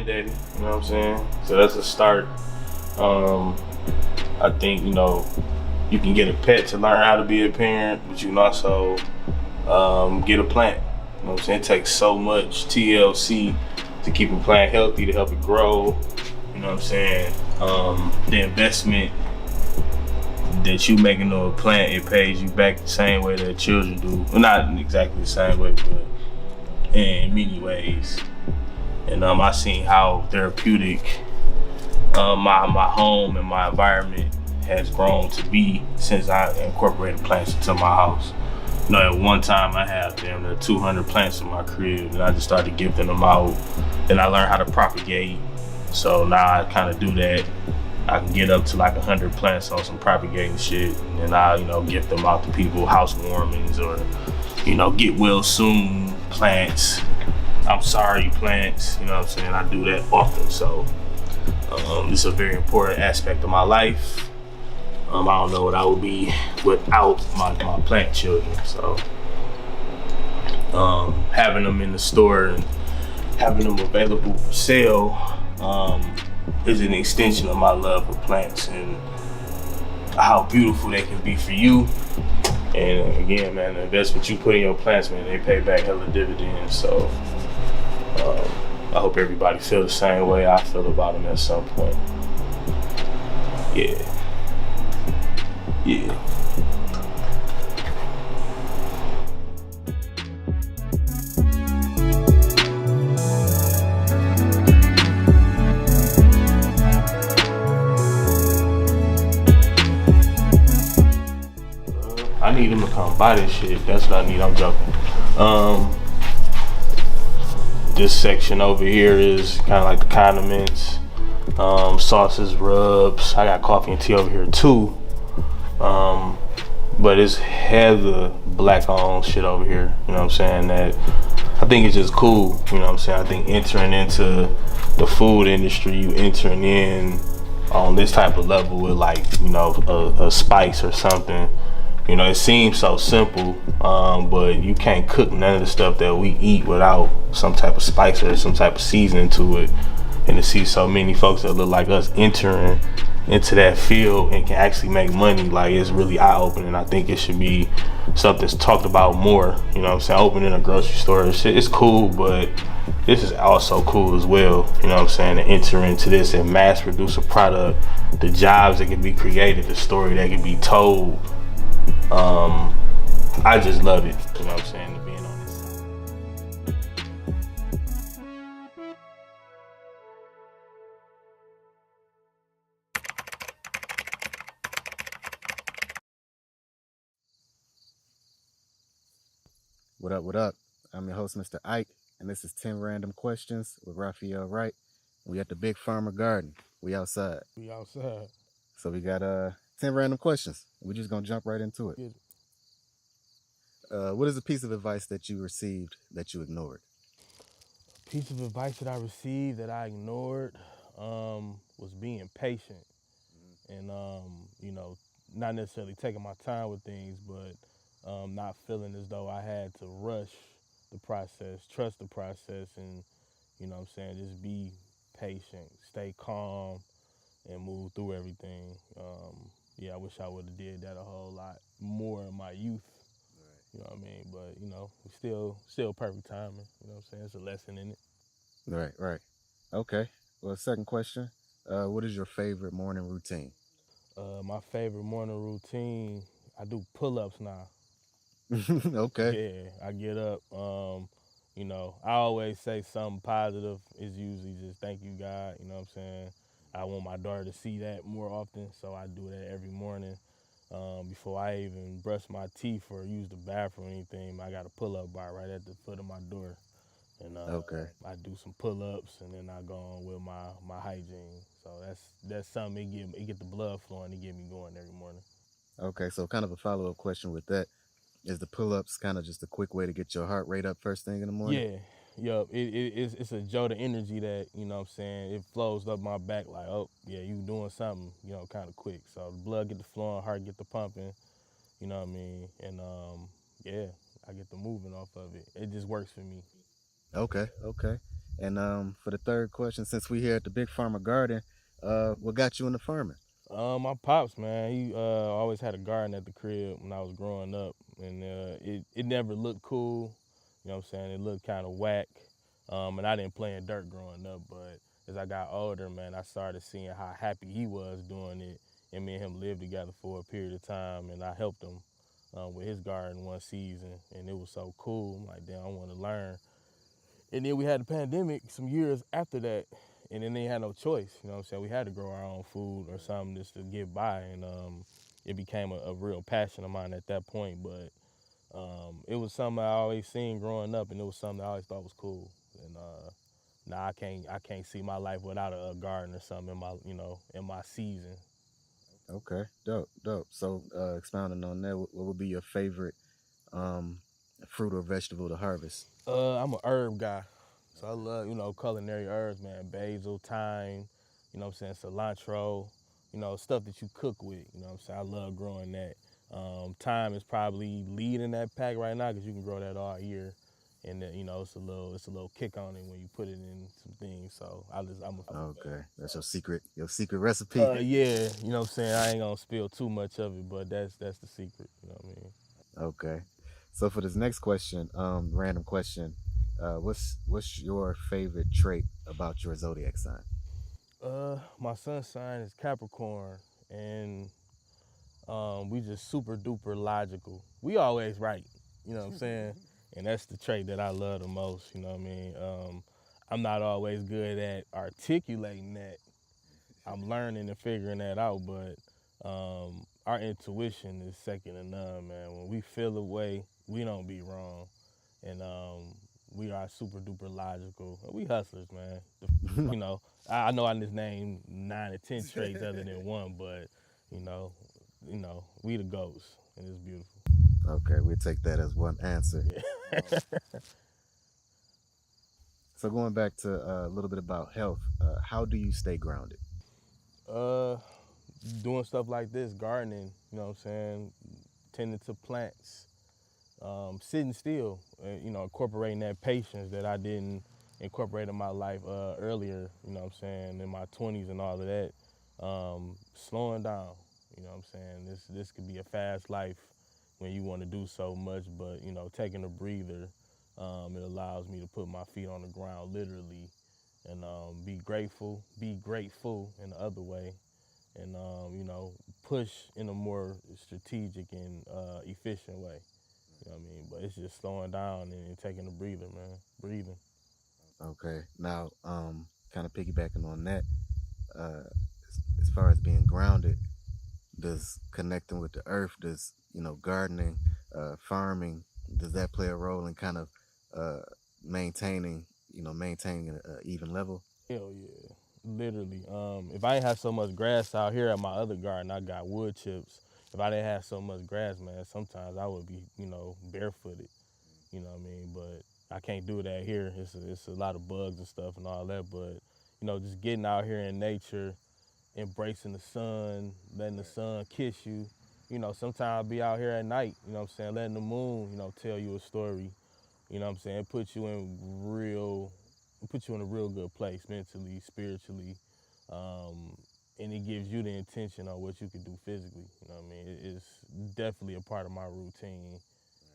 granddaddy, you know what I'm saying? So that's a start. I think, you can get a pet to learn how to be a parent, but you can also get a plant. You know what I'm saying? It takes so much TLC to keep a plant healthy, to help it grow. You know what I'm saying? The investment that you make into a plant, it pays you back the same way that children do. Well, not exactly the same way, but in many ways. And I seen how therapeutic my home and my environment has grown to be since I incorporated plants into my house. At one time I had damn near 200 plants in my crib, and I just started gifting them out. Then I learned how to propagate, so now I kind of do that. I can get up to like 100 plants on some propagating shit, and then I, gift them out to people, housewarmings, or get well soon plants. I'm sorry plants, you know what I'm saying? I do that often, so it's a very important aspect of my life. I don't know what I would be without my plant children. So having them in the store and having them available for sale is an extension of my love for plants and how beautiful they can be for you. And again, man, the investment you put in your plants, man, they pay back hella dividends. So I hope everybody feel the same way I feel about them at some point. Yeah. I need them to come buy this shit. That's what I need. I'm joking. This section over here is kind of like the condiments, sauces, rubs. I got coffee and tea over here too. But it's hella black owned shit over here. You know what I'm saying? That I think it's just cool. You know what I'm saying? I think entering into the food industry, you entering in on this type of level with like, a spice or something. It seems so simple, but you can't cook none of the stuff that we eat without some type of spice or some type of seasoning to it. And to see so many folks that look like us entering into that field and can actually make money, like, it's really eye-opening. I think it should be something that's talked about more. You know what I'm saying? Opening a grocery store, it's cool, but this is also cool as well. You know what I'm saying? To enter into this and mass produce a product, the jobs that can be created, the story that can be told. I just love it. You know what I'm saying? To being on this side. What up, what up? I'm your host, Mr. Ike, and this is 10 Random Questions with Rafa Wright. We at the Big Farmer Garden. We outside. So we got 10 random questions. We're just going to jump right into it. What is a piece of advice that you received that you ignored? Piece of advice that I received that I ignored was being patient and, not necessarily taking my time with things, but not feeling as though I had to rush the process, trust the process, and, just be patient, stay calm, and move through everything. I wish I would have did that a whole lot more in my youth. You know what I mean? But, still perfect timing. You know what I'm saying? It's a lesson in it. Right. Okay. Well, second question. What is your favorite morning routine? My favorite morning routine, I do pull-ups now. Okay. Yeah, I get up. I always say something positive. Is usually just thank you, God. You know what I'm saying? I want my daughter to see that more often, so I do that every morning. Before I even brush my teeth or use the bathroom or anything, I got a pull-up bar right at the foot of my door. And Okay. I do some pull-ups, and then I go on with my hygiene. So that's something it get the blood flowing, it get me going every morning. Okay. So kind of a follow-up question with that. Is the pull-ups kind of just a quick way to get your heart rate up first thing in the morning? Yeah, yup. It's a jolt of energy that, what I'm saying, it flows up my back like, oh yeah, you doing something, kind of quick. So the blood get the flowing, heart get the pumping, you know what I mean? And I get the movement off of it. It just works for me. Okay. And for the third question, since we here at the Big Farmer Garden, what got you into farming? My pops, man, he always had a garden at the crib when I was growing up, and it never looked cool. You know what I'm saying? It looked kind of whack, and I didn't play in dirt growing up. But as I got older, man, I started seeing how happy he was doing it, and me and him lived together for a period of time, and I helped him with his garden one season, and it was so cool. I'm like, damn, I want to learn. And then we had the pandemic some years after that, and then they had no choice. You know what I'm saying? We had to grow our own food or something just to get by, and it became a real passion of mine at that point. But it was something I always seen growing up, and it was something I always thought was cool. And now I can't see my life without a garden or something in my in my season. Okay, dope, dope. So, expounding on that, what would be your favorite um, fruit or vegetable to harvest? I'm a herb guy. So I love, culinary herbs, man. Basil, thyme, what I'm saying, cilantro, stuff that you cook with. You know what I'm saying? I love growing that. Thyme is probably leading that pack right now because you can grow that all year. And then, it's a little kick on it when you put it in some things. So I'm a Okay, that's your secret recipe. yeah, you know what I'm saying? I ain't gonna spill too much of it, but that's the secret, you know what I mean? Okay, so for this next question, random question, what's your favorite trait about your zodiac sign? My sun sign is Capricorn, and we just super duper logical. We always right, you know what I'm saying? And that's the trait that I love the most, you know what I mean? I'm not always good at articulating that. I'm learning and figuring that out, but our intuition is second to none, man. When we feel a way, we don't be wrong. And we are super duper logical. We hustlers, man. I know I just named 9 or 10 traits other than one, but you know, we the ghosts, and it's beautiful. Okay, we'll take that as one answer. Yeah. So going back to a little bit about health, how do you stay grounded? uh, Doing stuff like this, gardening. You know what I'm saying? Tending to plants, sitting still. Incorporating that patience that I didn't incorporate in my life earlier. You know what I'm saying? In my 20s and all of that. Slowing down. You know what I'm saying? This could be a fast life when you want to do so much, but taking a breather, it allows me to put my feet on the ground literally, and be grateful in the other way, and push in a more strategic and efficient way. You know what I mean? But it's just slowing down and taking a breather, man. Breathing. Okay, now kind of piggybacking on that, as far as being grounded, does connecting with the earth, does gardening, farming, does that play a role in kind of uh, maintaining an even level? Hell yeah. Literally. If I ain't have so much grass out here at my other garden, I got wood chips. If I didn't have so much grass, man, sometimes I would be, barefooted. You know what I mean? But I can't do that here. It's a lot of bugs and stuff and all that. But just getting out here in nature, embracing the sun, letting the sun kiss you. Sometimes I'll be out here at night. You know what I'm saying? Letting the moon, tell you a story. You know what I'm saying? It puts you in a real good place mentally, spiritually, um, and it gives you the intention on what you can do physically. You know what I mean? It's definitely a part of my routine.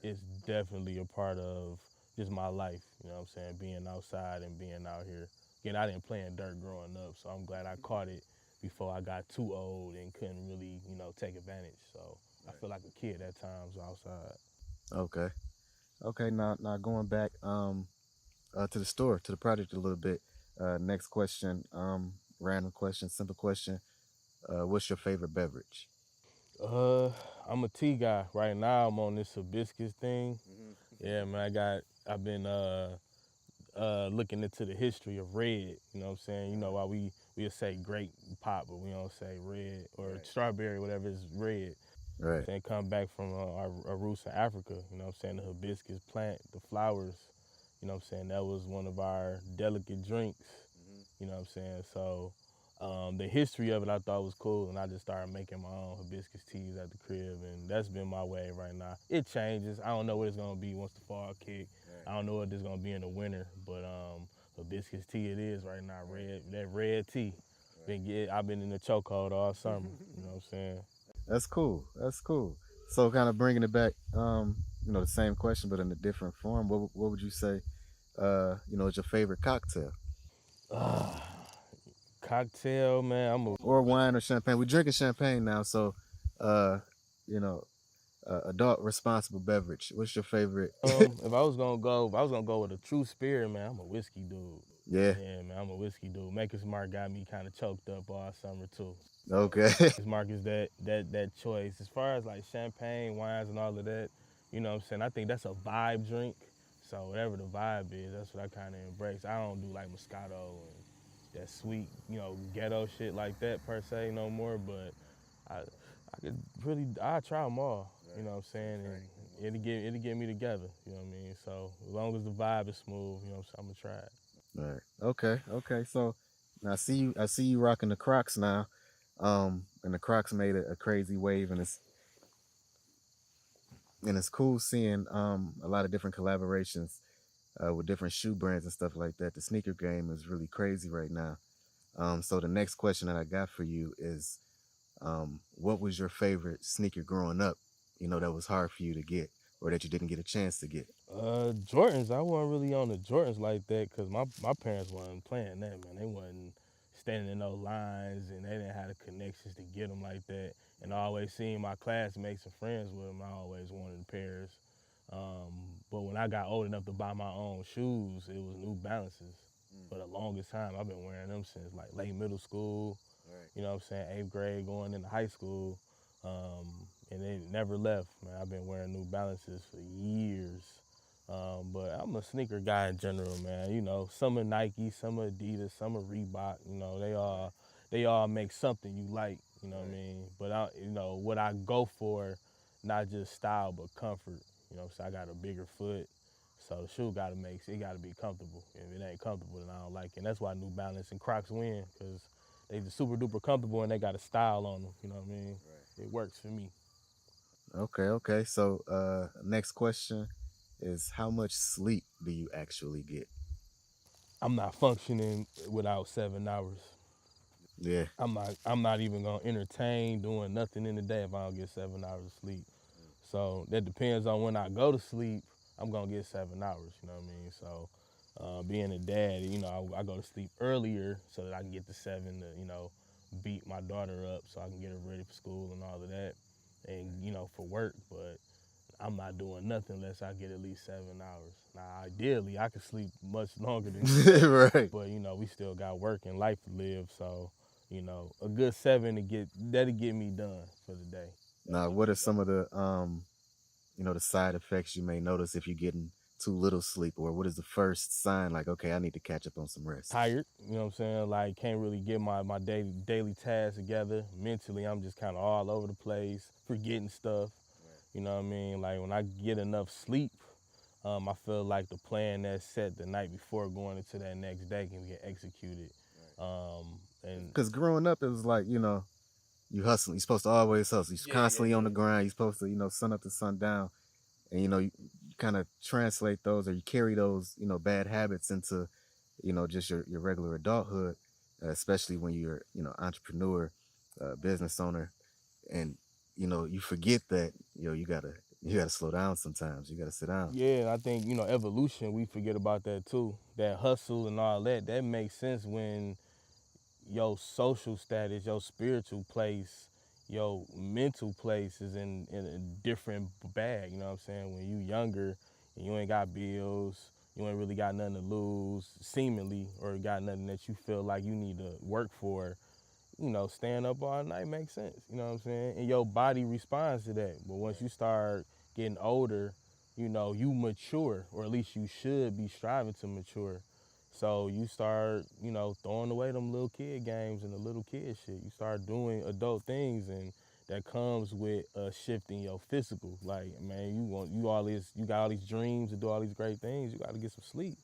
It's definitely a part of just my life. You know what I'm saying? Being outside and being out here. Again, I didn't play in dirt growing up, so I'm glad I caught it before I got too old and couldn't really, take advantage. So I feel like a kid at times outside. Okay, okay. Now going back to the store, to the project a little bit. Next question, random question, simple question. What's your favorite beverage? Uh, I'm a tea guy. Right now, I'm on this hibiscus thing. Yeah, man, I've been looking into the history of red. You know what I'm saying? You know why we'll say grape pop, but we don't say red or strawberry, whatever is red. Right. Saying come back from our roots in Africa. You know what I'm saying? The hibiscus plant, the flowers. You know what I'm saying? That was one of our delicate drinks. You know what I'm saying? So the history of it I thought was cool, and I just started making my own hibiscus teas at the crib, and that's been my way right now. It changes. I don't know what it's gonna be once the fall kick. I don't know what it's gonna be in the winter, but hibiscus tea it is right now. That red tea. I've been in the chokehold all summer. You know what I'm saying? That's cool. That's cool. So kind of bringing it back, the same question but in a different form. What would you say, is your favorite cocktail Cocktail, man. or wine or champagne? We're drinking champagne now, so uh, you know, adult responsible beverage. What's your favorite? If I was gonna go with a true spirit, man, I'm a whiskey dude. Yeah. Yeah, man, I'm a whiskey dude. Maker's Mark got me kind of choked up all summer too. Okay. Maker's Mark is that choice. As far as like champagne, wines, and all of that, you know what I'm saying? I think that's a vibe drink. So whatever the vibe is, that's what I kind of embrace. I don't do like Moscato and that sweet, ghetto shit like that per se no more. But I try them all. You know what I'm saying? And it'll get me together. You know what I mean? So as long as the vibe is smooth, you know what I'm saying, I'm gonna try it. All right. Okay. Okay. So now I see you rocking the Crocs now. And the Crocs made a crazy wave, and it's cool seeing a lot of different collaborations with different shoe brands and stuff like that. The sneaker game is really crazy right now. So the next question that I got for you is, what was your favorite sneaker growing up? That was hard for you to get, or that you didn't get a chance to get. Jordans. I wasn't really on the Jordans like that because my parents wasn't playing that, man. They wasn't standing in no lines, and they didn't have the connections to get them like that. And I always seen my classmates and friends with them. I always wanted pairs. But when I got old enough to buy my own shoes, it was New Balances. For the longest time, I've been wearing them since like late middle school. Right. You know what I'm saying? 8th grade, going into high school. And they never left, man. I've been wearing New Balances for years. But I'm a sneaker guy in general, man. Some are Nike, some are Adidas, some are Reebok. They all make something you like. You know what I mean? But what I go for, not just style but comfort. So I got a bigger foot, so the shoe gotta be comfortable. If it ain't comfortable, then I don't like it. And that's why New Balance and Crocs win, because they just super duper comfortable and they got a style on them. You know what I mean? Right. It works for me. Okay. So next question is, how much sleep do you actually get? I'm not functioning without 7 hours. Yeah. I'm not even gonna entertain doing nothing in the day if I don't get 7 hours of sleep. So that depends on when I go to sleep. I'm gonna get 7 hours. You know what I mean? So being a dad, I go to sleep earlier so that I can get to 7 to beat my daughter up so I can get her ready for school and all of that, and for work. But I'm not doing nothing unless I get at least 7 hours. Now, ideally, I could sleep much longer than that. Right. But we still got work and life to live. So a good 7 that'll get me done for the day. Now, what are some of the the side effects you may notice if you're getting too little sleep, or what is the first sign like, okay, I need to catch up on some rest? Tired, you know what I'm saying? Like, can't really get my daily tasks together. Mentally, I'm just kind of all over the place, forgetting stuff. You know what I mean? Like, when I get enough sleep, I feel like the plan that's set the night before going into that next day can get executed. And because growing up, it was like, you hustling. You're supposed to always hustle. You're constantly on the grind. You're supposed to, sun up to sundown. And, you kind of translate those, or you carry those, bad habits into, just your regular adulthood, especially when you're, entrepreneur, business owner. And, you forget that, you gotta slow down sometimes. You gotta sit down. Yeah, I think, evolution, we forget about that too. That hustle and all that makes sense when your social status, your spiritual place, your mental place is in a different bag, you know what I'm saying? When you younger and you ain't got bills, you ain't really got nothing to lose, seemingly, or got nothing that you feel like you need to work for, staying up all night makes sense, you know what I'm saying? And your body responds to that. But once you start getting older, you mature, or at least you should be striving to mature. So you start, throwing away them little kid games and the little kid shit. You start doing adult things, and that comes with a shift in your physical. Like, man, you got all these dreams to do all these great things. You got to get some sleep.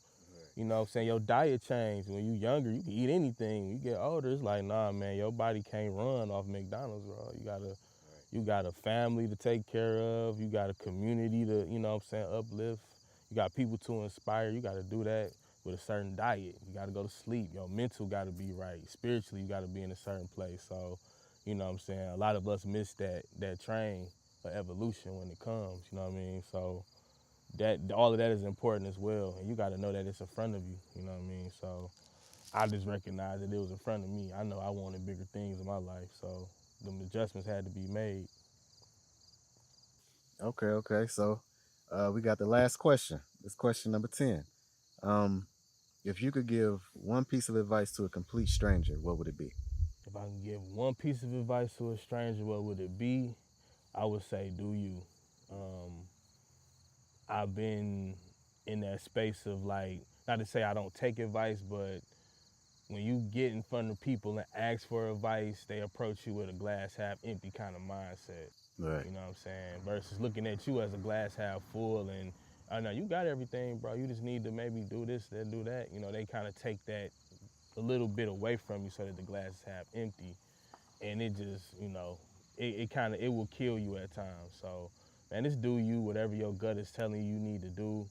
You know what I'm saying? Your diet changed. When you younger, you can eat anything. When you get older, it's like, nah, man, your body can't run off McDonald's, bro. You got a family to take care of. You got a community to, uplift. You got people to inspire. You got to do that. with a certain diet. You got to go to sleep. Your mental got to be right. Spiritually, you got to be in a certain place. So, you know what I'm saying? A lot of us miss that train of evolution when it comes, you know what I mean? So that all of that is important as well. And you got to know that it's in front of you, you know what I mean? So I just recognized that it was in front of me. I know I wanted bigger things in my life. So them adjustments had to be made. Okay. So we got the last question. It's question number 10. If you could give one piece of advice to a complete stranger, what would it be? If I can give one piece of advice to a stranger, what would it be? I would say, do you. I've been in that space of like, not to say I don't take advice, but when you get in front of people and ask for advice, they approach you with a glass half empty kind of mindset. Right. You know what I'm saying? Versus looking at you as a glass half full and, I know you got everything, bro. You just need to maybe do this, then do that. You know, they kind of take that a little bit away from you so that the glass is half empty. And it just, you know, it will kill you at times. So, man, just do you, whatever your gut is telling you need to do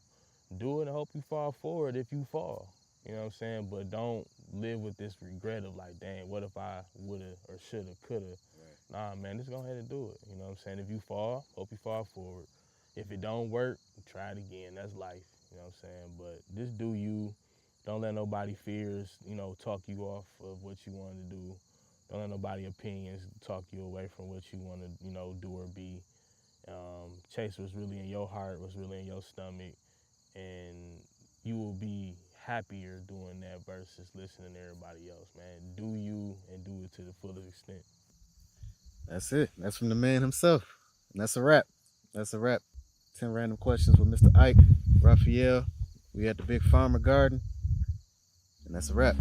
it and hope you fall forward if you fall. You know what I'm saying? But don't live with this regret of like, dang, what if I woulda or shoulda, coulda. Right. Nah, man, just go ahead and do it. You know what I'm saying? If you fall, hope you fall forward. If it don't work, try it again. That's life. You know what I'm saying? But just do you. Don't let nobody fears, you know, talk you off of what you want to do. Don't let nobody opinions talk you away from what you want to, you know, do or be. Chase what's really in your heart, what's really in your stomach, and you will be happier doing that versus listening to everybody else, man. Do you and do it to the fullest extent. That's it. That's from the man himself. And that's a wrap. That's a wrap. 10 random questions with Mr. Ike, Raphael. We at the Big Farmer Garden. And that's a wrap.